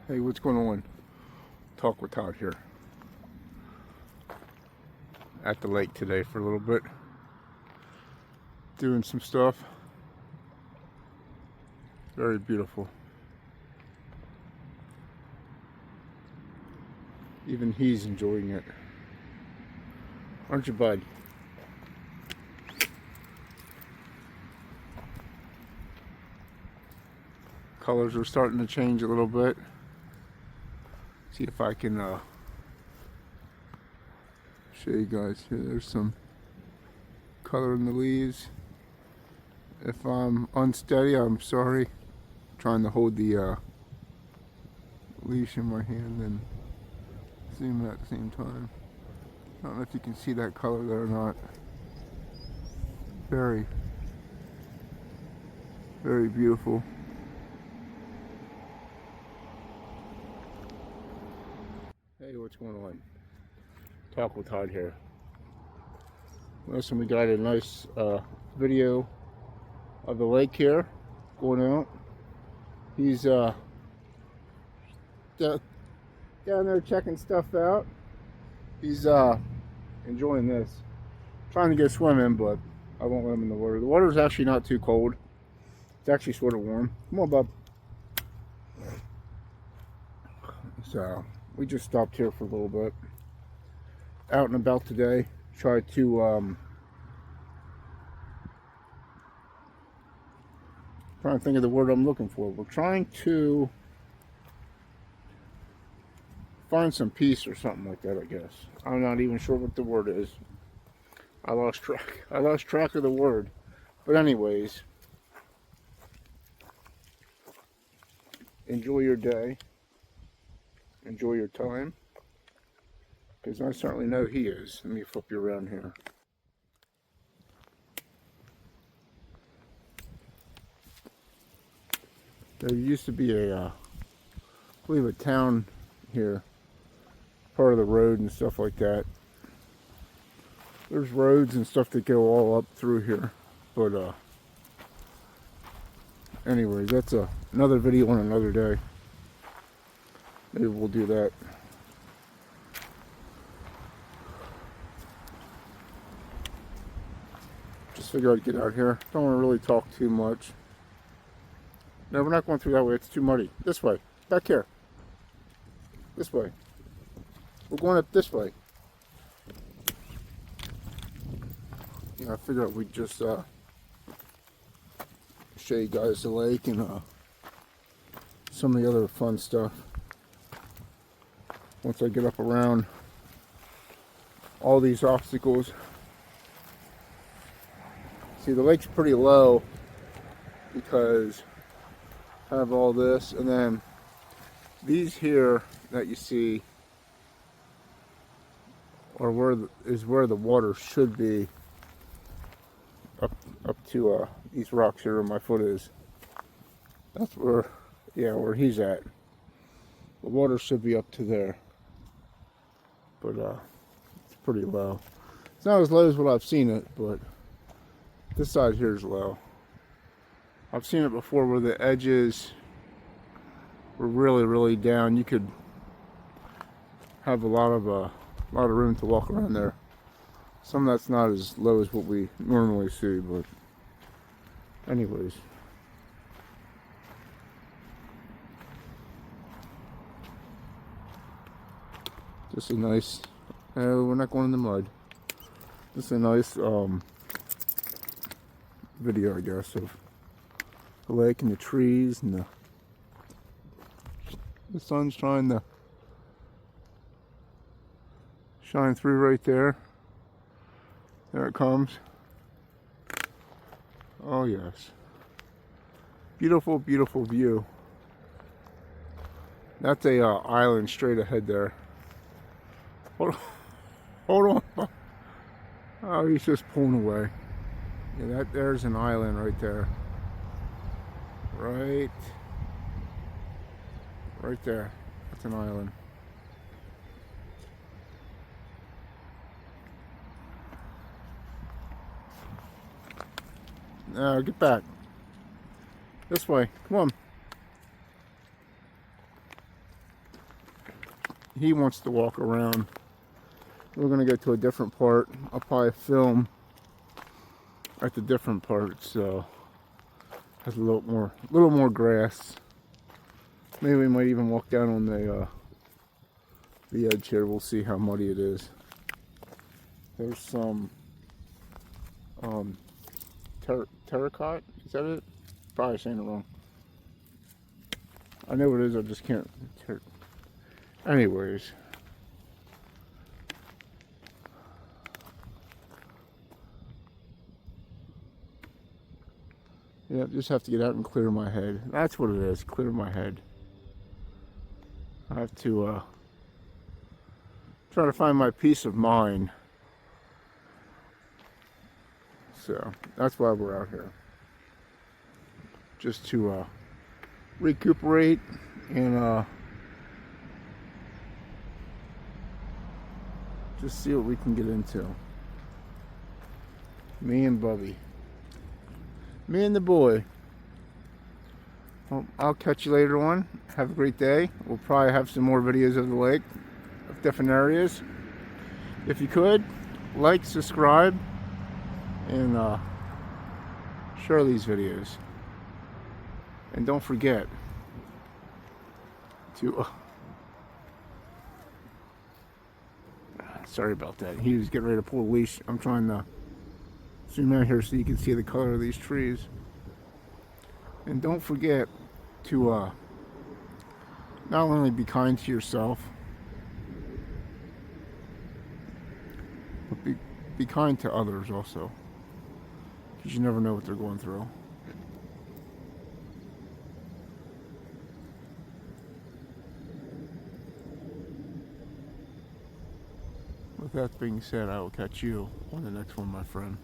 Hey, what's going on? Talk with Todd here. At the lake today for a little bit. Doing some stuff. Very beautiful. Even he's enjoying it. Aren't you, bud? Colors are starting to change a little bit. See if I can show you guys here. There's some color in the leaves. If I'm unsteady, I'm sorry. I'm trying to hold the leash in my hand and zoom at the same time. I don't know if you can see that color there or not. Very, very beautiful. Hey, what's going on? Talk with Todd here. Listen, we got a nice video of the lake here going out. He's down there checking stuff out. He's enjoying this. Trying to go swimming, but I won't let him in the water. The water's actually not too cold. It's actually sort of warm. Come on, bub. So we just stopped here for a little bit. Out and about today. Tried to trying to think of the word I'm looking for. We're trying to find some peace or something like that, I guess. I'm not even sure what the word is. I lost track of the word. But anyways, enjoy your day. Enjoy your time. Because I certainly know he is. Let me flip you around here. There used to be I believe a town here. Part of the road and stuff like that. There's roads and stuff that go all up through here. But anyways, that's another video on another day. Maybe we'll do that. Just figured I'd get out here. Don't want to really talk too much. No, we're not going through that way. It's too muddy. This way. Back here. This way. We're going up this way. Yeah, I figured we'd just show you guys the lake and some of the other fun stuff. Once I get up around all these obstacles. See, the lake's pretty low because I have all this, and then these here that you see are where the water should be, up to these rocks here where my foot is. That's where he's at. The water should be up to there, but it's pretty low. It's not as low as what I've seen it, but this side here is low. I've seen it before where the edges were really, really down. You could have a lot of room to walk around there. Some that's not as low as what we normally see, but anyways. Just a nice, we're not going in the mud. Just a nice video, I guess, of the lake and the trees and the sun's trying to shine through right there. There it comes. Oh yes. Beautiful, beautiful view. That's a island straight ahead there. Hold on. Oh, he's just pulling away. Yeah, there's an island right there. Right there. That's an island. Now get back. This way. Come on. he wants to walk around. We're gonna go to a different part. I'll probably film at the different parts, so has a little more grass. Maybe we might even walk down on the edge here. We'll see how muddy it is. There's some terracotta. Is that it? Probably saying it wrong. I know what it is. I just can't. Anyways. Yeah, just have to get out and clear my head. That's what it is, clear my head. I have to try to find my peace of mind. So, that's why we're out here. Just to recuperate and just see what we can get into. Me and Bubby. Me and the boy. Well, I'll catch you later on. Have a great day. We'll probably have some more videos of the lake, of different areas. If you could, like, subscribe, and share these videos. And don't forget to... sorry about that. He was getting ready to pull a leash. I'm trying to zoom out here so you can see the color of these trees. And don't forget to not only be kind to yourself, but be kind to others also, because you never know what they're going through. With that being said, I will catch you on the next one, my friend.